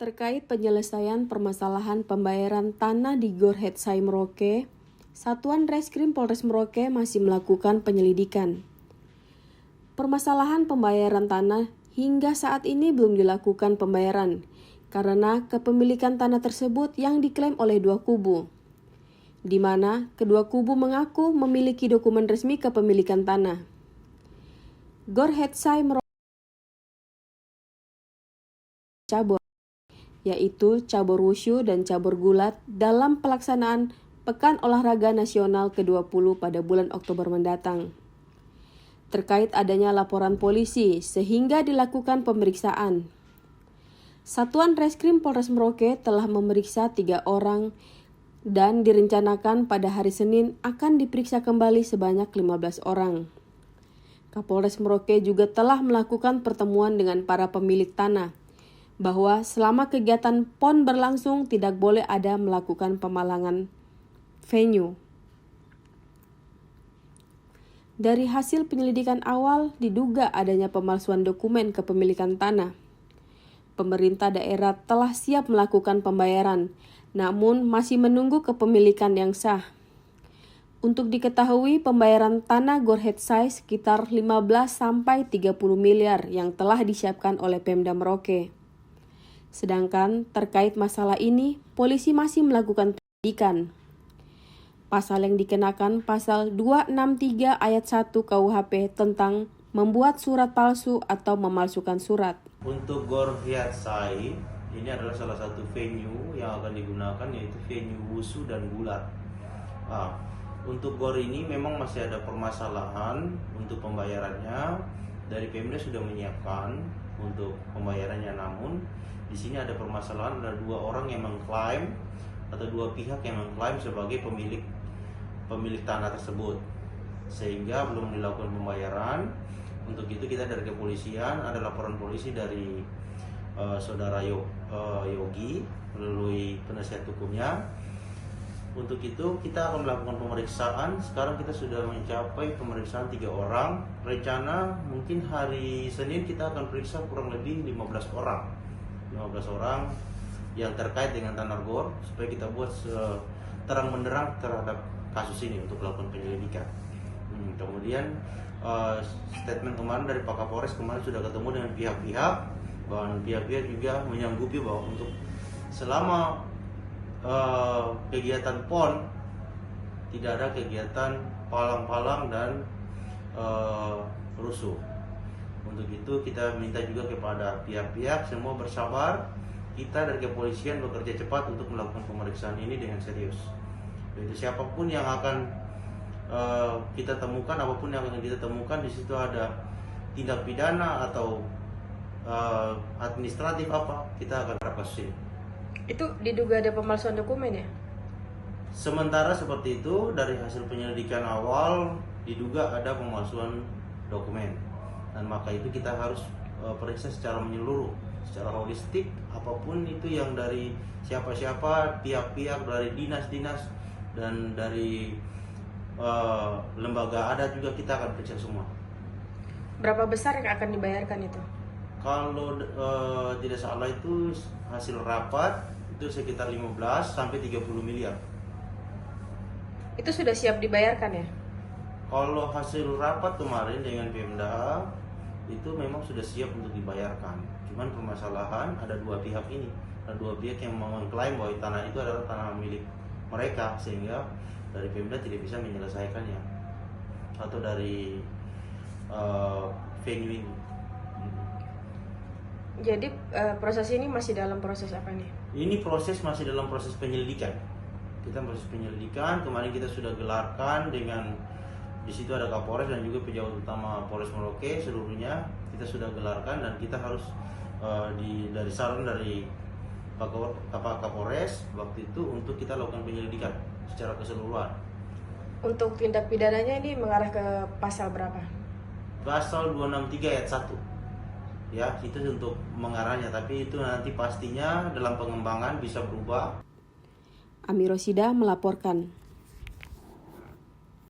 Terkait penyelesaian permasalahan pembayaran tanah di Gor Hetsai Merauke, Satuan Reskrim Polres Merauke masih melakukan penyelidikan. Permasalahan pembayaran tanah hingga saat ini belum dilakukan pembayaran karena kepemilikan tanah tersebut yang diklaim oleh dua kubu, di mana kedua kubu mengaku memiliki dokumen resmi kepemilikan tanah. Gor Hetsai Merauke cabur, yaitu cabur wushu dan cabur gulat dalam pelaksanaan Pekan Olahraga Nasional ke-20 pada bulan Oktober mendatang. Terkait adanya laporan polisi sehingga dilakukan pemeriksaan. Satuan Reskrim Polres Merauke telah memeriksa 3 orang dan direncanakan pada hari Senin akan diperiksa kembali sebanyak 15 orang. Kapolres Merauke juga telah melakukan pertemuan dengan para pemilik tanah, bahwa selama kegiatan PON berlangsung tidak boleh ada melakukan pemalangan venue. Dari hasil penyelidikan awal diduga adanya pemalsuan dokumen kepemilikan tanah. Pemerintah daerah telah siap melakukan pembayaran, namun masih menunggu kepemilikan yang sah. Untuk diketahui, pembayaran tanah Gor Hetsai sekitar 15-30 miliar yang telah disiapkan oleh Pemda Merauke. Sedangkan terkait masalah ini, polisi masih melakukan penyelidikan. Pasal yang dikenakan pasal 263 ayat 1 KUHP tentang membuat surat palsu atau memalsukan surat. Untuk Gor Hetsai, ini adalah salah satu venue yang akan digunakan, yaitu venue wushu dan gulat. Untuk Gor ini memang masih ada permasalahan untuk pembayarannya. Dari Pemda sudah menyiapkan untuk pembayarannya, namun di sini ada permasalahan, ada 2 orang yang mengklaim atau 2 pihak yang mengklaim sebagai pemilik tanah tersebut, sehingga belum dilakukan pembayaran. Untuk itu kita dari kepolisian ada laporan polisi dari saudara Yogi melalui penasihat hukumnya. Untuk itu kita akan melakukan pemeriksaan. Sekarang kita sudah mencapai pemeriksaan 3 orang. Rencana mungkin hari Senin kita akan periksa kurang lebih 15 orang yang terkait dengan tanah Gor, supaya kita buat terang benderang terhadap kasus ini untuk melakukan penyelidikan. Kemudian statement kemarin dari Pak Kapolres kemarin sudah ketemu dengan pihak-pihak, bahwa pihak-pihak juga menyanggupi bahwa untuk selama kegiatan PON tidak ada kegiatan palang-palang dan rusuh. Untuk itu kita minta juga kepada pihak-pihak semua bersabar. Kita dari kepolisian bekerja cepat untuk melakukan pemeriksaan ini dengan serius. Jadi siapapun yang akan kita temukan, apapun yang akan kita temukan, di situ ada tindak pidana atau administratif apa, kita akan terapkan kasus ini. Itu diduga ada pemalsuan dokumen ya? Sementara seperti itu, dari hasil penyelidikan awal diduga ada pemalsuan dokumen, dan maka itu kita harus periksa secara menyeluruh, secara holistik, apapun itu yang dari siapa-siapa, pihak-pihak dari dinas-dinas dan dari lembaga adat juga kita akan periksa semua. Berapa besar yang akan dibayarkan itu? Kalau tidak salah itu hasil rapat itu sekitar 15-30 miliar. Itu sudah siap dibayarkan ya? Kalau hasil rapat kemarin dengan Pemda itu memang sudah siap untuk dibayarkan. Cuman permasalahan ada 2 pihak ini, ada 2 pihak yang mengklaim bahwa tanah itu adalah tanah milik mereka, sehingga dari Pemda tidak bisa menyelesaikannya, atau dari venue ini. Jadi proses ini masih dalam proses apa nih? Ini masih dalam proses penyelidikan. Kita proses penyelidikan. Kemarin kita sudah gelarkan dengan di situ ada Kapolres dan juga pejabat utama Polres Merauke seluruhnya. Kita sudah gelarkan dan kita harus dari saran dari Pak Kapolres waktu itu untuk kita lakukan penyelidikan secara keseluruhan. Untuk tindak pidananya ini mengarah ke pasal berapa? Pasal 263 ayat 1. Ya, itu untuk mengarahnya, tapi itu nanti pastinya dalam pengembangan bisa berubah. Ami Rosida melaporkan.